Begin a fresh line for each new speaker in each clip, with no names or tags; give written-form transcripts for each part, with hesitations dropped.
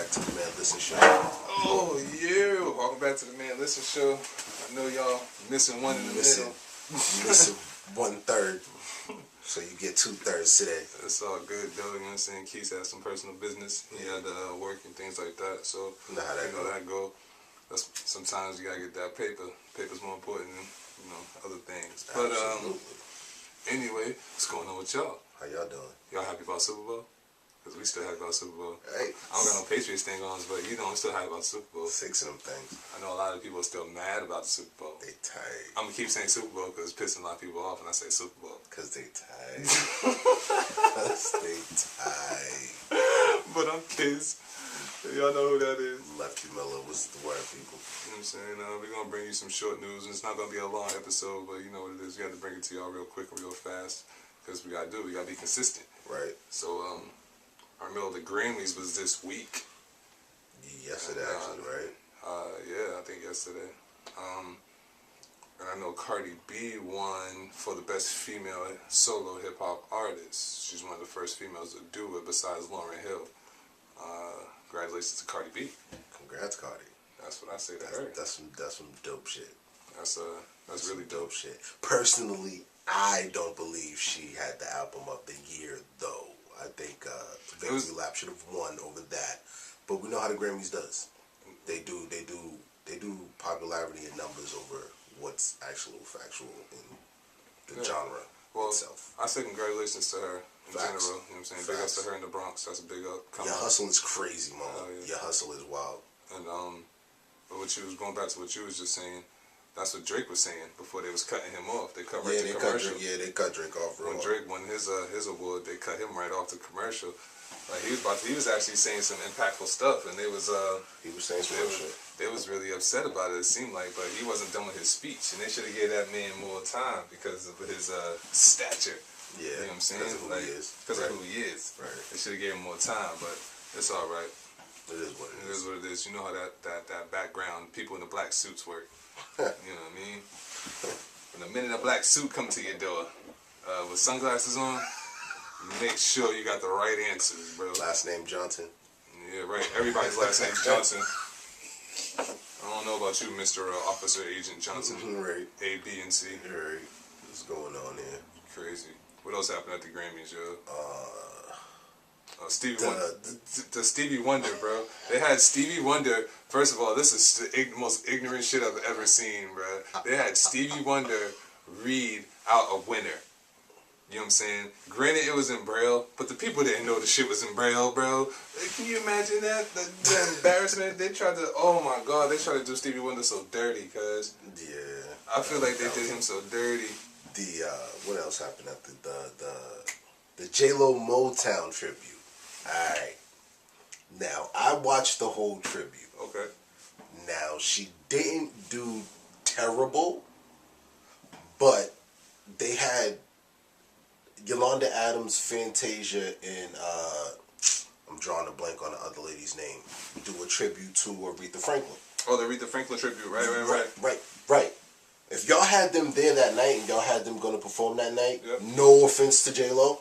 back to the Man Listen Show.
Oh yeah, welcome back to the Man Listen Show. I know y'all missing one in the middle.
Missing 1/3, so you get 2/3 today.
It's all good though, you know what I'm saying? Keith had some personal business. He had to work and things like that, so
You know how that
go. That's, sometimes you gotta get that paper. Paper's more important than, other things. But anyway, what's going on with y'all?
How y'all doing?
Y'all happy about Super Bowl? Because we still happy about Super Bowl.
Hey,
I don't got no Patriots thing on, but I'm still happy about Super Bowl.
6 of them things.
I know a lot of people are still mad about the Super Bowl.
They tight.
I'm going to keep saying Super Bowl because it's pissing a lot of people off when I say Super Bowl.
Because they tight. Because they tight.
But I'm Kiz. Y'all know who that is.
Lefty Miller was the word, people.
You know what I'm saying? We're going to bring you some short news, and it's not going to be a long episode, but you know what it is. We have to bring it to y'all real quick and real fast because we got to be consistent.
Right.
So, our middle of the Grammys was this week.
Yesterday, actually, right?
Yeah, I think yesterday. And I know Cardi B won for the best female solo hip-hop artist. She's one of the first females to do it besides Lauryn Hill. Congratulations to Cardi B.
Congrats, Cardi.
That's what I say to her.
That's some dope shit.
That's really dope
shit. Personally, I don't believe she had the album of the year, though. I think Victory Lap should have won over that. But we know how the Grammys does. They do popularity and numbers over what's actual factual in the genre itself.
I say congratulations to her in general. You know what I'm saying?
Facts.
Big ups to her in the Bronx. That's a big up.
Your hustle is crazy, man.
Yeah.
Your hustle is wild.
And but going back to what you was just saying, that's what Drake was saying before they was cutting him off. They cut right to commercial.
They cut Drake off.
When Drake won his award, they cut him right off the commercial. Like he was actually saying some impactful stuff, and he was saying some real shit. They was really upset about it. It seemed like, but he wasn't done with his speech, and they should have gave that man more time because of his stature.
Yeah,
you know what I'm saying?
Because
of who he is. Right. They should have gave him more time, but it's all right.
It is what it is.
It is what it is. You know how that background, people in the black suits work. You know what I mean? When a man in a black suit come to your door with sunglasses on, make sure you got the right answers, bro.
Last name Johnson.
Yeah, right. Everybody's last name's Johnson. I don't know about you, Mr. Officer Agent Johnson.
Right.
A, B, and C.
Right. What's going on here?
Crazy. What else happened at the Grammys, yo? Stevie Wonder. The Stevie Wonder, bro. They had Stevie Wonder. First of all, this is the most ignorant shit I've ever seen, bro. They had Stevie Wonder read out a winner. You know what I'm saying? Granted, it was in Braille, but the people didn't know the shit was in Braille, bro. Can you imagine that? The embarrassment. They tried to, oh my God, they tried to do Stevie Wonder so dirty, cuz.
Yeah.
I feel like they did him so dirty.
What else happened at the J-Lo Motown tribute? Alright. Now, I watched the whole tribute.
Okay.
Now, she didn't do terrible, but they had Yolanda Adams, Fantasia, and I'm drawing a blank on the other lady's name, do a tribute to Aretha Franklin.
Oh, the Aretha Franklin tribute, right.
If y'all had them there that night and y'all had them going to perform that night,
yep.
No offense to J-Lo,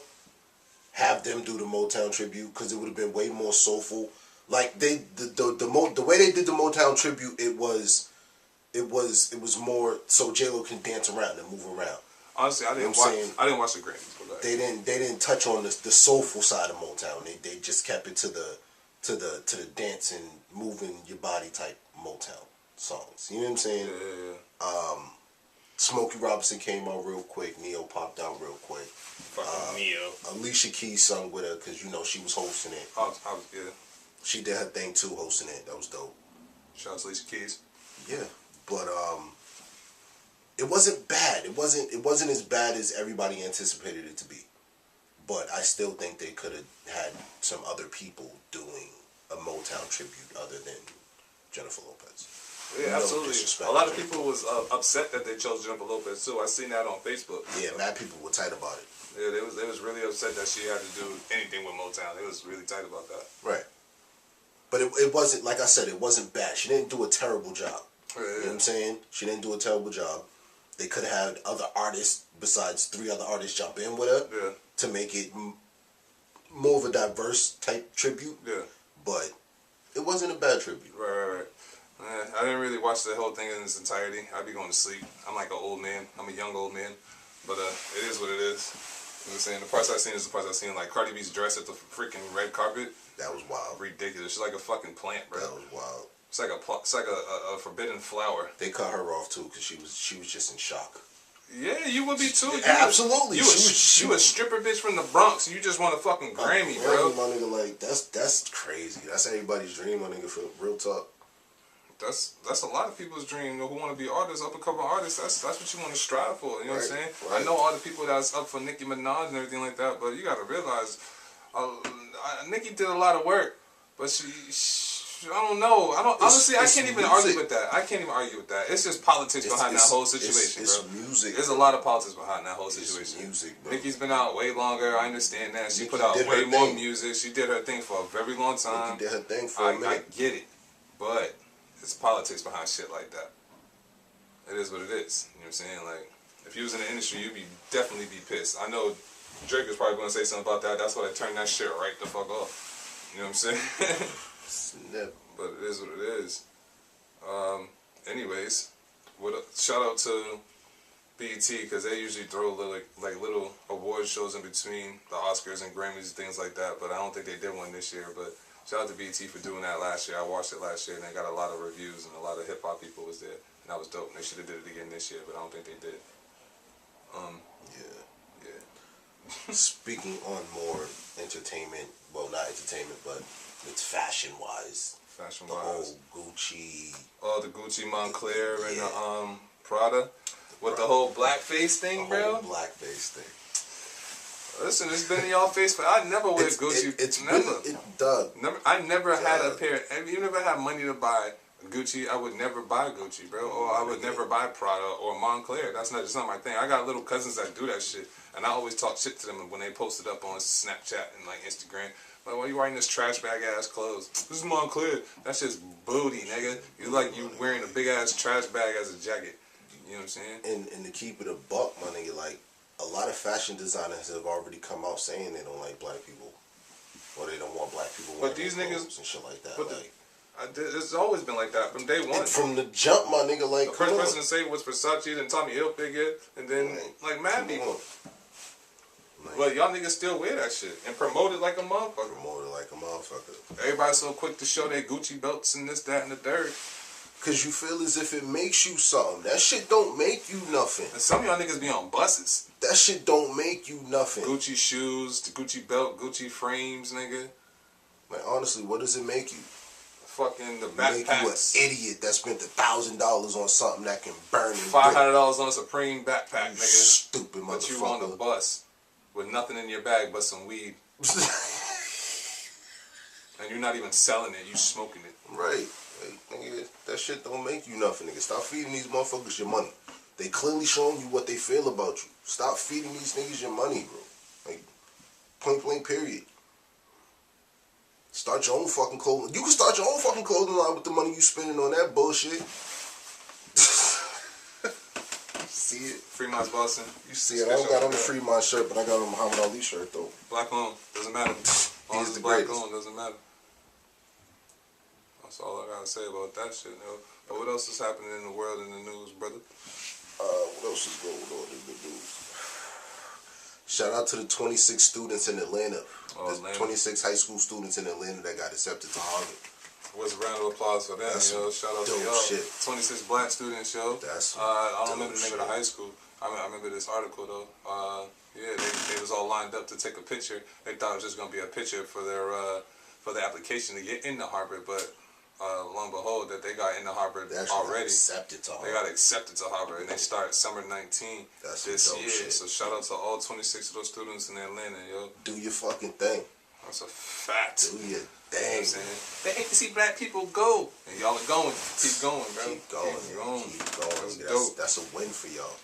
have them do the Motown tribute because it would have been way more soulful. Like the way they did the Motown tribute, it was more so J-Lo can dance around and move around.
Honestly, I didn't watch the Grammys.
They didn't touch on the soulful side of Motown. They just kept it to the dancing, moving your body type Motown songs. You know what I'm saying?
Yeah.
Smokey Robinson came out real quick. Neo popped out real quick.
Fucking Neo.
Alicia Keys sung with her because she was hosting it.
Yeah.
She did her thing too, hosting it. That was dope.
Shout out to Alicia Keys.
Yeah, but it wasn't bad. It wasn't as bad as everybody anticipated it to be. But I still think they could have had some other people doing a Motown tribute other than Jennifer Lopez.
Yeah, absolutely. A lot of people was upset that they chose Jennifer Lopez too. I seen that on Facebook.
Yeah, mad people were tight about it.
Yeah, they was really upset that she had to do anything with Motown. They was really tight about that.
Right. But it wasn't, like I said, it wasn't bad. She didn't do a terrible job.
Yeah.
You know what I'm saying? She didn't do a terrible job. They could have had other artists besides 3 other artists jump in with her to make it more of a diverse type tribute.
Yeah.
But It wasn't a bad tribute.
Right. I didn't really watch the whole thing in its entirety. I'd be going to sleep. I'm like an old man. I'm a young old man. But it is what it is. You know what I'm saying? The parts I've seen is the parts I've seen. Like Cardi B's dress at the freaking red carpet.
That was wild.
Ridiculous. She's like a fucking plant, bro.
That was wild.
It's like a forbidden flower.
They cut her off too because she was just in shock.
Yeah, you would be too.
Absolutely.
You a stripper bitch from the Bronx. You just want a fucking Grammy, bro.
My nigga, like that's crazy. That's everybody's dream, my nigga. For real talk.
That's a lot of people's dream. You know, who want to be artists, up and cover artists. That's what you want to strive for. You know what I'm saying?
Right.
I know all the people that's up for Nicki Minaj and everything like that, but you gotta realize, Nicki did a lot of work, but she I don't know. Honestly, I can't even argue with that. I can't even argue with that. It's just politics behind that whole situation,
it's
bro.
Music.
There's a lot of politics behind that whole situation.
It's music, bro.
Nicki's been out way longer. I understand that. She
Nicki
put out
did
way
her
more
thing.
music. She did her thing for a very long time.
Nicki did her thing for a minute.
I get it, but it's politics behind shit like that. It is what it is. You know what I'm saying? Like, if you was in the industry, you'd definitely be pissed. I know Drake is probably going to say something about that. That's why they turned that shit right the fuck off. You know what I'm saying? But it is what it is. Anyways, shout out to BET because they usually throw little award shows in between the Oscars and Grammys and things like that. But I don't think they did one this year. But shout out to BET for doing that last year. I watched it last year and they got a lot of reviews and a lot of hip hop people was there. And that was dope. And they should have did it again this year, but I don't think they did. Yeah.
Speaking on more entertainment, well, not entertainment, but it's fashion-wise. The whole Gucci.
Oh, the Gucci Moncler and the Prada. With the whole blackface thing, bro.
The whole blackface thing.
Listen, it's been in y'all face, but I never wear Gucci.
It's
never. I never had a pair. Even if I had money to buy Gucci, I would never buy Gucci, bro. Or I would never buy Prada or Moncler. That's not my thing. I got little cousins that do that shit, and I always talk shit to them when they post it up on Snapchat and like Instagram. Like, why you wearing this trash bag ass clothes? This is Moncler. That's just booty, nigga. You wearing a big ass trash bag as a jacket. You know what I'm saying?
And to keep it a buck, my nigga, like a lot of fashion designers have already come out saying they don't like black people, or they don't want black people wearing
these niggas
and shit like that.
But it's always been like that from day one.
From the jump, my nigga, like
the first person to say it was Versace, then Tommy Hilfiger, and then like mad people. But y'all niggas still wear that shit and promote it like a motherfucker. Everybody's so quick to show their Gucci belts and this, that, and the third.
Cause you feel as if it makes you something. That shit don't make you nothing.
And some of y'all niggas be on buses.
That shit don't make you nothing.
Gucci shoes, the Gucci belt, Gucci frames, nigga.
Like honestly, what does it make you?
Fucking the backpacks.
Make you an idiot that spent $1,000 on something that can burn.
$500 on a Supreme backpack, nigga.
Stupid motherfucker.
But you on the bus with nothing in your bag but some weed. And you're not even selling it, you smoking it.
Right. Like, nigga, that shit don't make you nothing, nigga. Stop feeding these motherfuckers your money. They clearly showing you what they feel about you. Stop feeding these niggas your money, bro. Like, point blank, period. Start your own fucking clothing. You can start your own fucking clothing line with the money you spending on that bullshit. See it?
Fremont's Boston.
You see it. I don't got on the Fremont shirt, but I got on Muhammad Ali shirt, though.
Black on. Doesn't matter.
He's the
black
greatest.
on. Doesn't matter. That's all I gotta say about that shit, yo. But what else is happening in the world in the news, brother?
What else is going on in the news? Shout out to the 26 students in Atlanta. There's 26 high school students in Atlanta that got accepted to Harvard.
What's a round of applause for that, yo? Shout out to y'all.
Shit.
26 black students, yo. I don't remember the name of the high school. I remember this article though. Yeah, they was all lined up to take a picture. They thought it was just gonna be a picture for their application to get into Harvard, but lo and behold, that they got into Harvard already.
Accepted to Harvard.
They got accepted to Harvard, and they start summer 19 this year.
Shit.
So shout out to all 26 of those students in Atlanta, yo.
Do your fucking thing.
That's a fact.
Do your
You know what I'm
thing.
saying? They hate to see black people go, and y'all are going. Keep going, bro.
Keep going.
Keep going.
Keep going.
That's dope.
That's a win for y'all.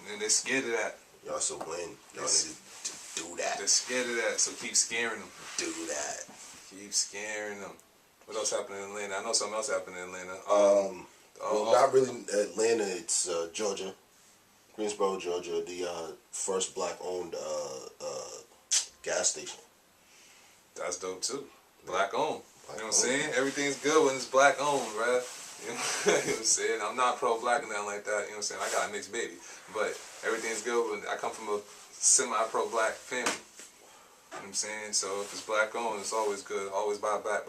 And they're scared of that.
Y'all, it's a win. Y'all need to do that.
They're scared of that, so keep scaring them.
Do that.
Keep scaring them. What else happened in Atlanta? I know something else happened in Atlanta.
Well, not really Atlanta. It's Georgia, Greensboro, Georgia. The first black-owned gas station.
That's dope too. Black owned. You know what I'm saying? Everything's good when it's black owned, bruh. You know what I'm saying? I'm not pro-black and nothing like that. You know what I'm saying? I got a mixed baby. But everything's good when I come from a semi-pro-black family. You know what I'm saying? So if it's black owned, it's always good. Always buy black.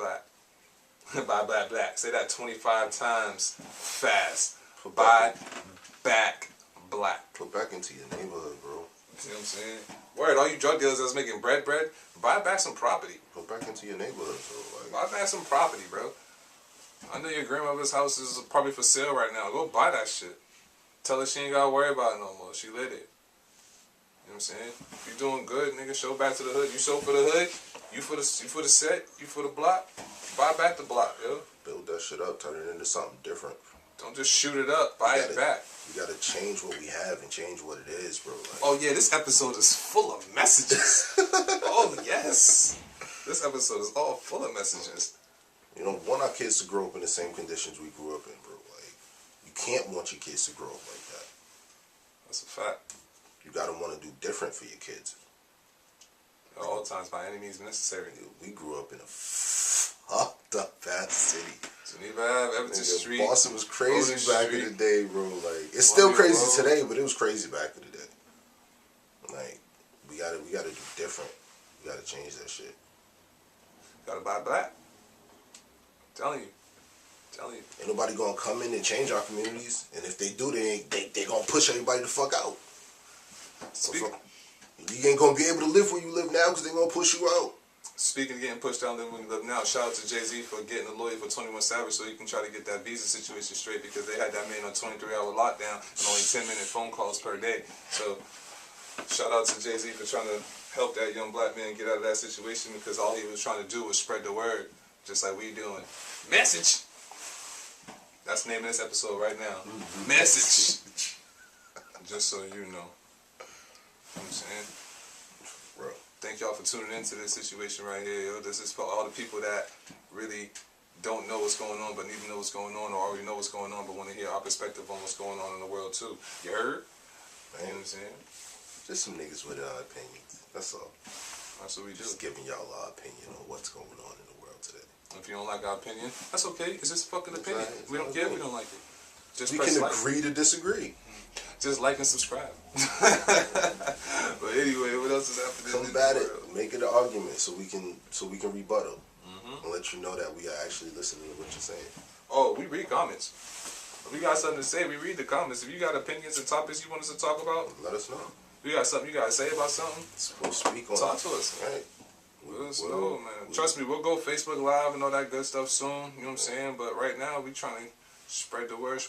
Buy black. Say that 25 times fast. Buy back black.
Put back into your neighborhood, bro.
You know what I'm saying? Word, all you drug dealers that's making bread, buy back some property.
Put back into your neighborhood, bro.
Buy back some property, bro. I know your grandmother's house is probably for sale right now. Go buy that shit. Tell her she ain't gotta worry about it no more. She lit it. You know what I'm saying? If you doing good, nigga, show back to the hood. You show for the hood, you for the set, you for the block. Buy back the block, yo.
Build that shit up, turn it into something different.
Don't just shoot it up. Buy it back.
We gotta change what we have and change what it is, bro. Like,
oh yeah, this episode is full of messages. Oh yes, this episode is all full of messages.
You know, want our kids to grow up in the same conditions we grew up in, bro. Like, you can't want your kids to grow up like that.
That's a fact.
You gotta want to do different for your kids.
At all times, by any means necessary.
Dude, we grew up in a fucked up ass city.
Geneva Ave, Everton Street.
Boston was crazy back in the day, bro. Like, it's
Columbia
still crazy
Road.
today, but it was crazy back in the day. Like, we gotta do different. We gotta change that shit.
Gotta buy black. Telling you.
Ain't nobody gonna come in and change our communities, and if they do, they gonna push everybody the fuck out. You ain't gonna be able to live where you live now because they gonna push you out.
Speaking of getting pushed out, living where you live now, shout out to Jay-Z for getting a lawyer for 21 Savage so he can try to get that visa situation straight because they had that man on 23-hour lockdown and only 10-minute phone calls per day. So shout out to Jay-Z for trying to help that young black man get out of that situation because all he was trying to do was spread the word, just like we doing. Message. That's the name of this episode right now. Mm-hmm. Message. Just so you know. You know what I'm saying?
Bro.
Thank y'all for tuning into this situation right here, yo. This is for all the people that really don't know what's going on but need to know what's going on or already know what's going on but want to hear our perspective on what's going on in the world too. You heard?
Man.
You know what I'm saying?
Just some niggas with opinions. That's all.
That's what we do.
Just giving y'all our opinion on what's going on in the world today.
If you don't like our opinion, that's okay. It's just a fucking opinion. We don't care if we don't like it. Just
we
press
can
like.
agree to disagree.
Just like and subscribe. But anyway, what else is happening?
Combat it. Make it an argument so we can rebuttal and let you know that we are actually listening to what you're saying.
Oh, we read comments. If we got something to say, we read the comments. If you got opinions and topics you want us to talk about,
let us know.
You got something you got to say about something?
We'll speak on
Talk to us.
Right.
Let us know, man. Trust me, we'll go Facebook Live and all that good stuff soon. You know what I'm saying? But right now, we trying to spread the word.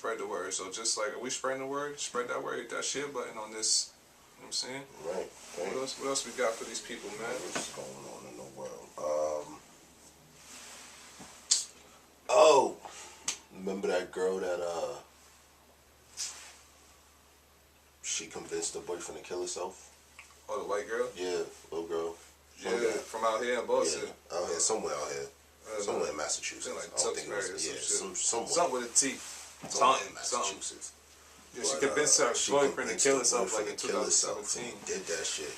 So just like, are we spreading the word? Spread that word. Hit that share button on this. You know what I'm saying?
Right.
What else we got for these people, man?
What's going on in the world? Oh, remember that girl that she convinced her boyfriend to kill herself?
Oh, the white girl?
Yeah, little girl.
Yeah, from out here in Boston.
Yeah, out here, somewhere out here. Somewhere in Massachusetts.
Like
I don't think it was,
something with a T.
Something in Massachusetts.
Yeah, she convinced her boyfriend to kill herself like in 2017.
He did that shit.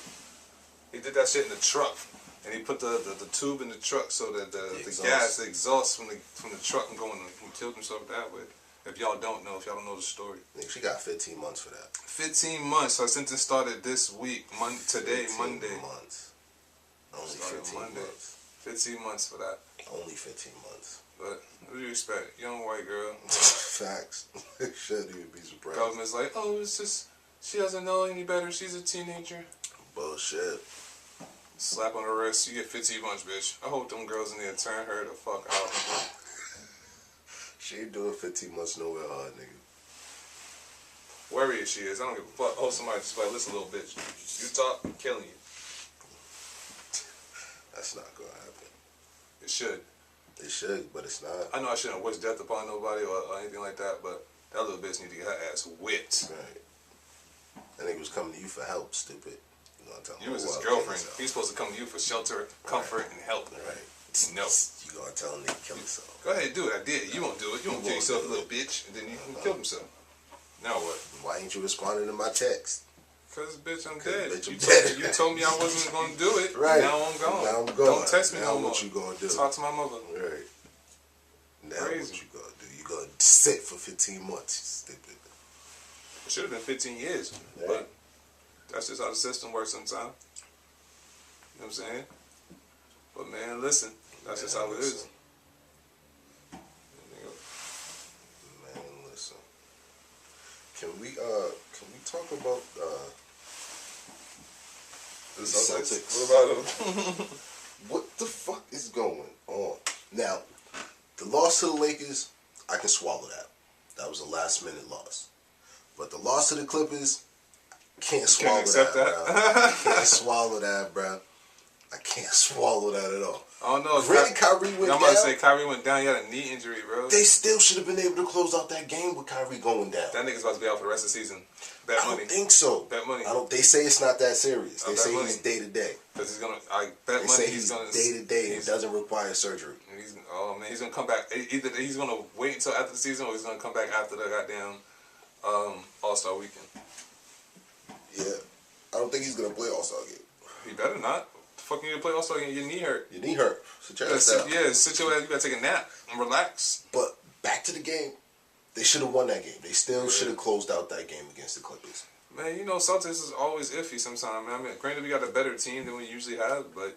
He did that shit in the truck. And he put the tube in the truck so that the gas, the exhaust from the truck and going, he killed himself that way. If y'all don't know the story.
She got 15 months for that.
15 months. Her sentence started this week, today, Monday.
15 months. Only 15 months.
15 months for that.
Only 15 months.
But what do you expect? Young white girl.
Facts. Shouldn't even be surprised.
Government's like, oh, it's just, she doesn't know any better. She's a teenager.
Bullshit.
Slap on her wrist. You get 15 months, bitch. I hope them girls in there turn her the fuck out.
She ain't doing 15 months nowhere hard, nigga.
Wherever she is, I don't give a fuck. Oh, somebody just like, listen, little bitch. You talk, I'm killing you.
That's not gonna happen.
It should.
It should, but it's not.
I know I shouldn't wish death upon nobody or anything like that, but that little bitch need to get her ass whipped.
Right. That nigga was coming to you for help, stupid. You gonna tell him?
You was his girlfriend. He's supposed to come to you for shelter, comfort, and help.
Right.
No.
You gonna tell him to kill himself?
Go ahead, do it. I did. You won't do it. You won't kill yourself, little bitch, and then you killed himself. Now what?
Why ain't you responding to my text?
Cause bitch, I'm dead.
Bitch, I'm
you,
dead.
you told me I wasn't gonna do it.
Right.
Now I'm gone.
Now I'm gone.
Don't text me
now
no more.
What you gonna do?
Talk to my mother.
Right. Now
Crazy.
what you gonna do? You gonna sit for 15 months, you stupid.
It should have been 15 years.
Right.
But that's just how the system works sometimes. You know what I'm saying? But man, listen. That's just how it is.
Man, listen. Can we talk about the Celtics?
What about them?
What the fuck is going on? Now, the loss to the Lakers, I can swallow that. That was a last minute loss. But the loss to the Clippers, can't swallow
accept
that,
that?
bro. Can't swallow that, bro. I can't swallow that at all.
I don't know.
Granted, Kyrie went
I'm
down.
about to say Kyrie went down. He had a knee injury, bro.
They still should have been able to close out that game with Kyrie going down.
That nigga's about to be out for the rest of the season. Bet
I
money.
don't think so.
Bet money.
They say it's not that serious. They
Bet
say
money.
he's day to day.
Because he's gonna. I bet
They
money
say he's
gonna
day to day and
he's-
doesn't require surgery.
Oh man, he's gonna come back. Either he's gonna wait until after the season, or he's gonna come back after the goddamn All-Star weekend.
Yeah, I don't think he's gonna play All-Star game.
He better not. The fuck you gonna play All-Star game? Your knee hurt.
Your knee hurt. Sit your
Yeah,
ass down.
sit your ass. You gotta take a nap and relax.
But back to the game. They should have won that game. They still should have closed out that game against the Clippers.
Man, you know Celtics is always iffy sometimes. Man. I mean, granted we got a better team than we usually have, but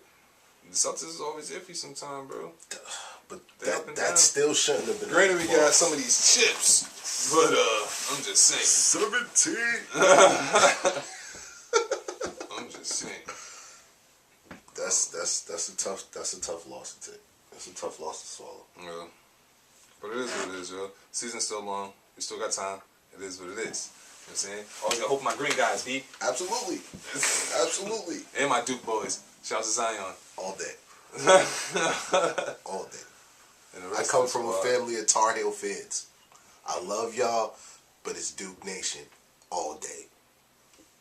the Celtics is always iffy sometimes, bro.
But
They up and down.
that still shouldn't have been.
Granted we got some of these chips, but I'm just saying.
17.
I'm just saying.
That's a tough loss to take. That's a tough loss to swallow.
Yeah. But it is what it is, yo. Season's still long. We still got time. It is what it is. You know what I'm saying? Always gotta hope my green guys, B.
Absolutely. Absolutely.
And my Duke boys. Shout out to Zion.
All day. All day.
And the
I
rest
come
of the
from a
squad.
family of Tar Heel fans. I love y'all, but it's Duke Nation all day.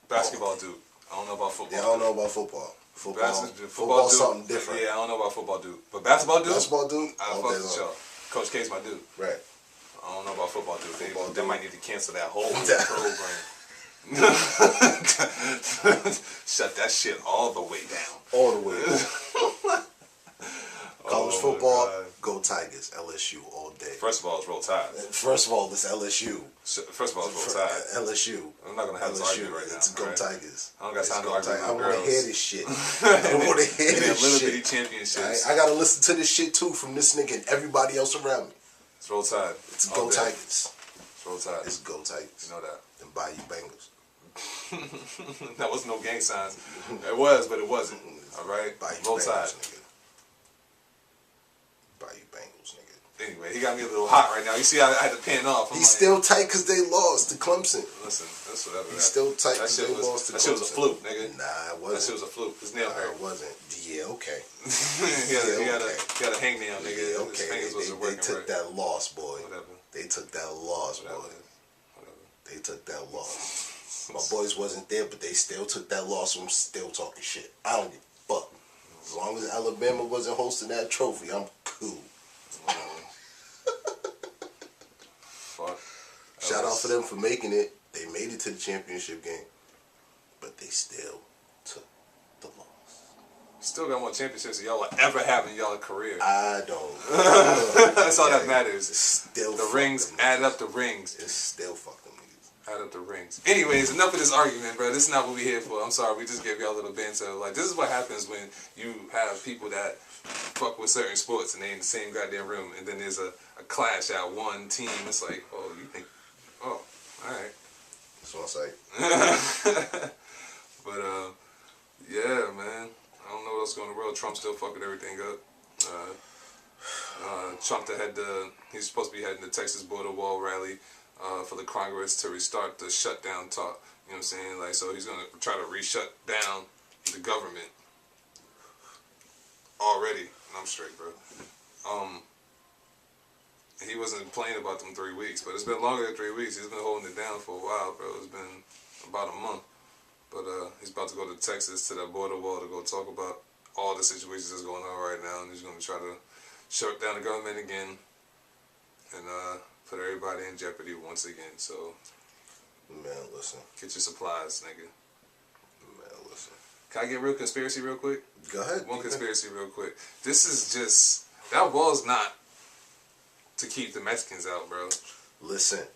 Basketball Duke. I don't know about football.
Yeah, I don't know about football. Football's
Duke.
something different.
Yeah, I don't know about football Duke. But basketball Duke?
Basketball Duke,
I
all
fuck
day
with
long.
y'all. Coach K's my dude.
Right.
I don't know about football Duke.
Football
They
Duke.
might need to cancel that whole
Yeah.
program. Shut that shit all the way down.
All the way. College
Oh,
football,
God.
go Tigers. LSU all day.
First of all, it's Roll Tide.
First of all, it's LSU.
First of all, it's Roll Tide.
LSU.
I'm not gonna have this argument right now.
It's go
right?
Tigers.
I don't got
It's
time to
go
argue with
Tigers.
my
I want to
girls.
hear this shit. I want to hear
They got
this
little
shit.
bitty championships.
I gotta listen to this shit too from this nigga and everybody else around me.
It's Roll Tide.
It's
All
go
day.
Tigers.
It's Roll Tide.
It's go Tigers.
You know that.
And Bayou Bengals.
That was no gang signs. It was, but it wasn't. All right.
Bayou
Roll
Bengals,
Tide.
nigga. Bayou Bengals, nigga.
Anyway, he got me a little hot right now. You see, I had to pan off. I'm
He's
like,
still tight because they lost to Clemson.
Listen, that's whatever.
He's still tight
That
because
shit
they lost to
was. That
Clemson.
shit was a fluke, nigga.
Nah, it
That
wasn't.
shit was a fluke. His nail
Nah,
hurt.
it wasn't. Yeah, okay.
he had a hangnail, nigga.
Yeah,
His
okay.
fingers wasn't
They
working
took
right.
that loss, boy.
Whatever.
They took that loss, boy.
Whatever.
They took that loss. My boys wasn't there, but they still took that loss. So I'm still talking shit. I don't give a fuck. As long as Alabama wasn't hosting that trophy, I'm cool.
Fuck.
Shout out for them for making it. They made it to the championship game, but they still took the loss.
Still got more championships than y'all will ever have in y'all career.
I don't.
That's all that matters.
It's still
The
fuck
rings,
them
add
niggas.
up the rings.
It's still fuck them niggas.
Add up the rings. Anyways, enough of this argument, bro. This is not what we here for. I'm sorry, we just gave y'all a little banter. Like, this is what happens when you have people that fuck with certain sports and they in the same goddamn room, and then there's a clash at one team. It's like, oh, you think, oh, alright.
That's what I say.
But, yeah, man. I don't know what else going on in the world. Trump still fucking everything up. Trump he's supposed to be heading the Texas border wall rally for the Congress to restart the shutdown talk. You know what I'm saying? Like, so he's going to try to re-shut down the government already. And I'm straight, bro. He wasn't playing about them 3 weeks, but it's been longer than 3 weeks. He's been holding it down for a while, bro. It's been about a month. But he's about to go to Texas to that border wall to go talk about all the situations that's going on right now, and he's going to try to shut down the government again and put everybody in jeopardy once again. So,
Man, listen.
get your supplies, nigga. Can I get real conspiracy real quick?
Go ahead.
One conspiracy real quick. This is just, that wall's not to keep the Mexicans out, bro.
Listen.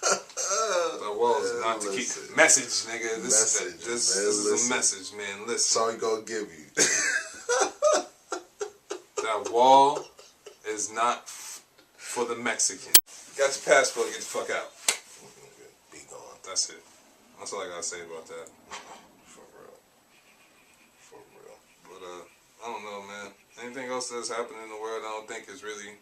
The wall is not to keep. Message, nigga. This is a message, man. Listen.
That's all we gonna give you.
That wall is not for the Mexican. Got your passport, get the fuck out.
Be gone.
That's it. That's all I gotta say about that.
For real. For real.
But I don't know, man. Anything else that's happening in the world, I don't think is really.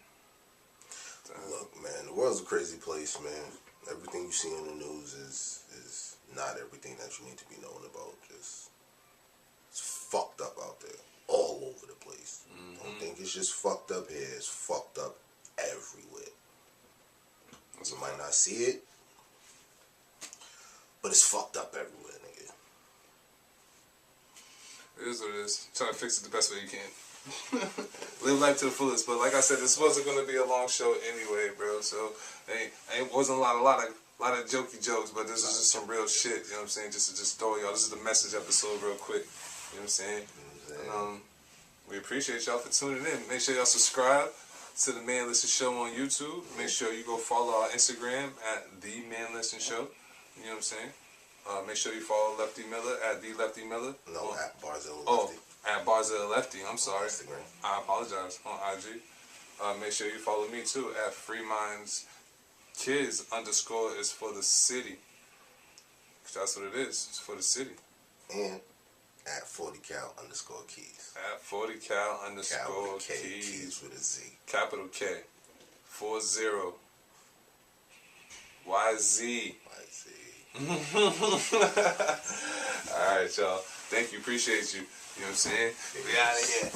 Look, man, the world's a crazy place, man. Everything you see in the news is not everything that you need to be knowing about. Just it's fucked up out there, all over the place. Don't think it's just fucked up here. It's fucked up everywhere. You might not see it, but it's fucked up everywhere, nigga.
It is what it is. Try to fix it the best way you can. Live life to the fullest. But like I said, this wasn't gonna be a long show anyway, bro. So it wasn't a lot of jokey jokes, but this is just some real shit. You know what I'm saying? Just to throw y'all. This is the message episode, real quick. You know what I'm saying? And, we appreciate y'all for tuning in. Make sure y'all subscribe to the Man Listen Show on YouTube. Make sure you go follow our Instagram at The Man Listen Show. You know what I'm saying? Make sure you follow Lefty Miller at The Lefty Miller.
No, at Barzell
Oh,
Lefty.
at Barzell Lefty. I'm sorry.
Instagram.
I apologize. On IG. Make sure you follow me too at Free Minds Kids _ is for the city. That's what it is. It's for the city.
And at 40cal _ keys.
At 40cal _
K,
keys.
keys with a Z.
Capital K. 40 YZ. Alright, y'all. Thank you. Appreciate you. You know what I'm saying? We out of here.